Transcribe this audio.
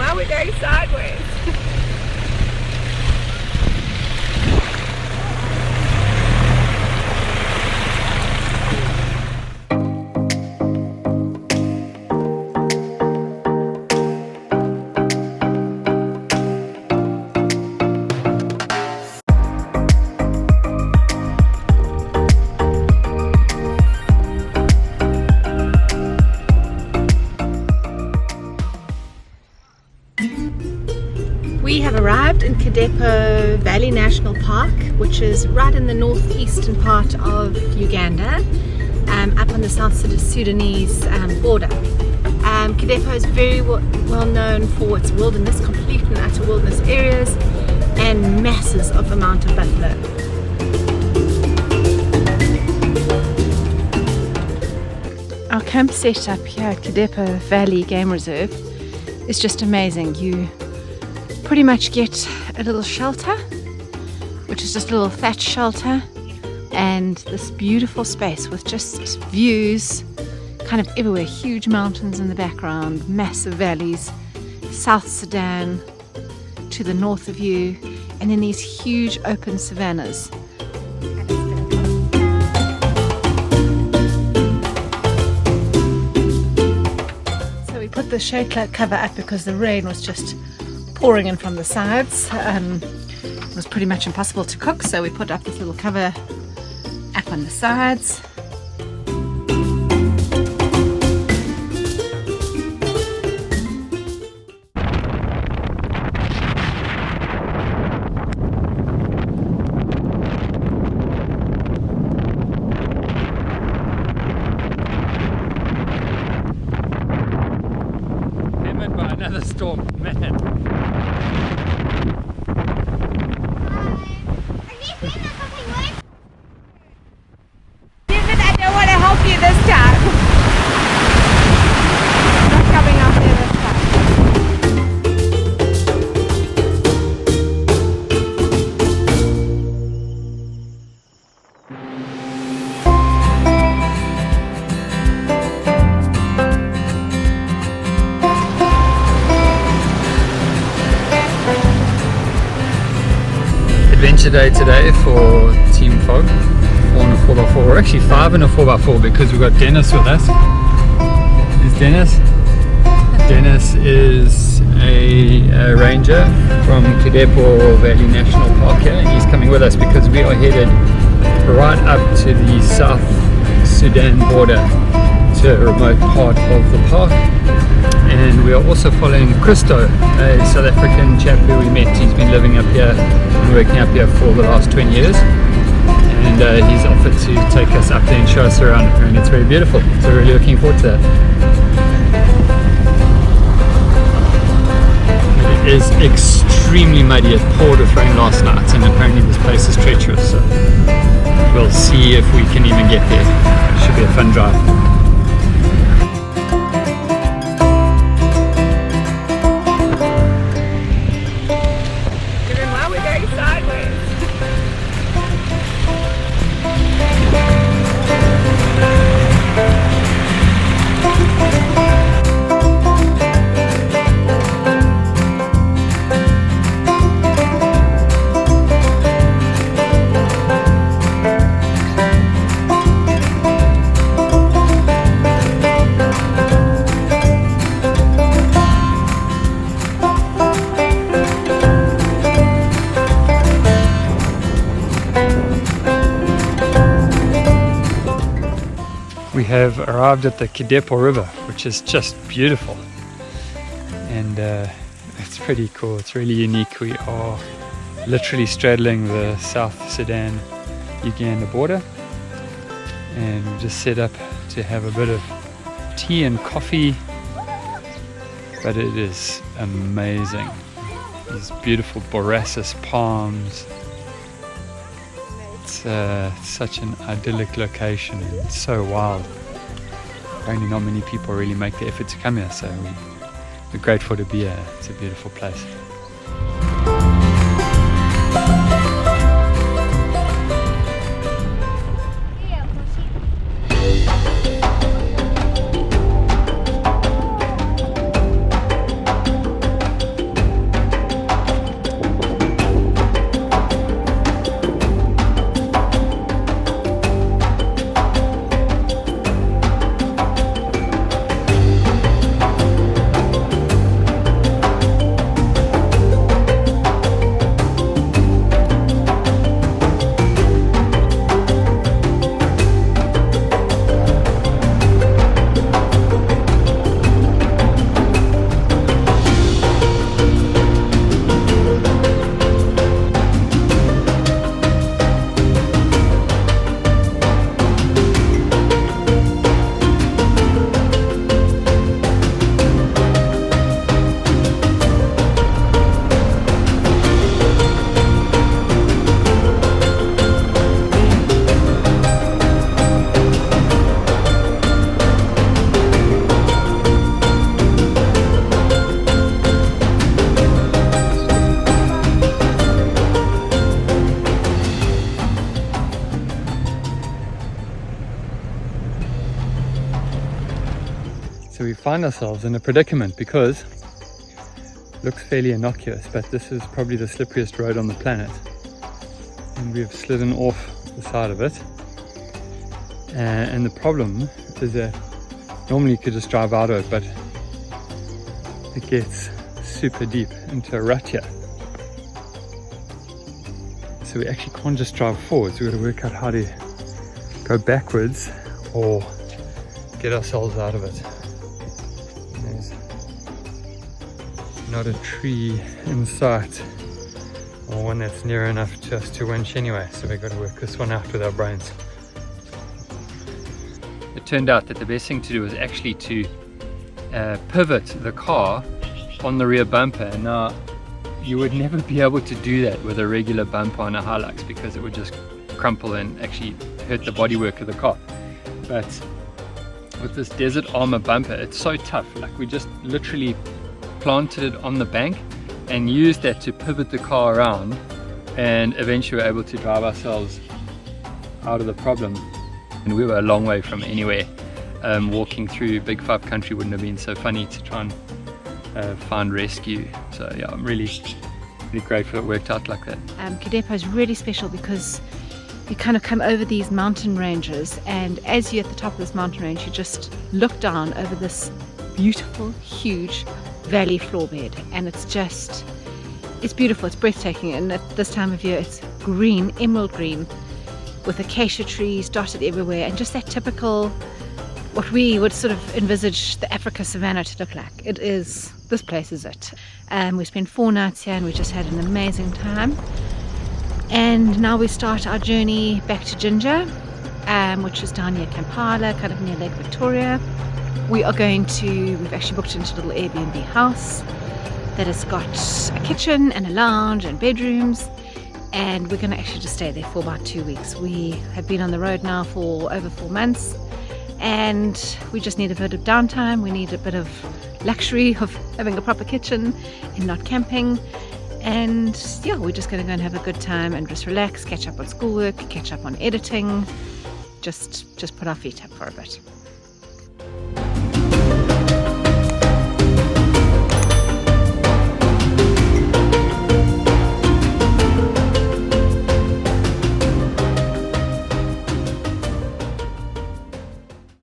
Well, we're going sideways. We have arrived in Kidepo Valley National Park, which is right in the northeastern part of Uganda, up on the South Sudanese border. Kidepo is very well known for its wilderness, complete and utter wilderness areas, and masses of amount of buffalo. Our camp setup here at Kidepo Valley Game Reserve is just amazing. You pretty much get a little shelter, which is just a little thatch shelter, and this beautiful space with just views kind of everywhere, huge mountains in the background, massive valleys, South Sudan to the north of you, and then these huge open savannas. So we put the shade cover up because the rain was just pouring in from the sides. It was pretty much impossible to cook, so we put up this little cover up on the sides. Hammered by another storm, man. Adventure day today for Team Fog, 4 and a 4x4. We're actually 5 and a 4x4 because we've got Dennis with us. Is Dennis? Dennis is a ranger from Kidepo Valley National Park here, and he's coming with us because we are headed right up to the South Sudan border, to a remote part of the park. And we are also following Christo, a South African chap who we met. He's been living up here and working up here for the last 20 years, and he's offered to take us up there and show us around, and it's very beautiful, so we're really looking forward to that. It is extremely muddy. It poured with rain last night, and apparently this place is treacherous, so we'll see if we can even get there. It should be a fun drive. We have arrived at the Kidepo River, which is just beautiful, and it's pretty cool. It's really unique. We are literally straddling the South Sudan Uganda border, and we just set up to have a bit of tea and coffee, but it is amazing. These beautiful borassus palms. It's such an idyllic location, and it's so wild. Apparently not many people really make the effort to come here, so we're grateful to be here. It's a beautiful place. So we find ourselves in a predicament because it looks fairly innocuous, but this is probably the slipperiest road on the planet. And we have slidden off the side of it. And the problem is that normally you could just drive out of it, but it gets super deep into a rut here. So we actually can't just drive forwards. We've got to work out how to go backwards or get ourselves out of it. There's not a tree in sight, or one that's near enough to us to winch anyway, so we've got to work this one out with our brains. It turned out that the best thing to do was actually to pivot the car on the rear bumper, and now you would never be able to do that with a regular bumper on a Hilux because it would just crumple and actually hurt the bodywork of the car. But with this Desert Armor bumper, it's so tough. Like, we just literally planted it on the bank and used that to pivot the car around, and eventually we were able to drive ourselves out of the problem. And we were a long way from anywhere. Walking through Big Five country wouldn't have been so funny to try and find rescue. So yeah, I'm really grateful it worked out like that. Kidepo is really special because you kind of come over these mountain ranges, and as you're at the top of this mountain range, you just look down over this beautiful, huge valley floor bed, and it's beautiful, it's breathtaking. And at this time of year it's green, emerald green, with acacia trees dotted everywhere, and just that typical, what we would sort of envisage the Africa savannah to look like. This place is it. We spent 4 nights here and we just had an amazing time. And now we start our journey back to Ginger, which is down near Kampala, kind of near Lake Victoria. We've actually booked into a little Airbnb house that has got a kitchen and a lounge and bedrooms. And we're going to actually just stay there for about 2 weeks. We have been on the road now for over 4 months. And we just need a bit of downtime. We need a bit of luxury of having a proper kitchen and not camping. And yeah, we're just going to go and have a good time and just relax, catch up on schoolwork, catch up on editing, just put our feet up for a bit.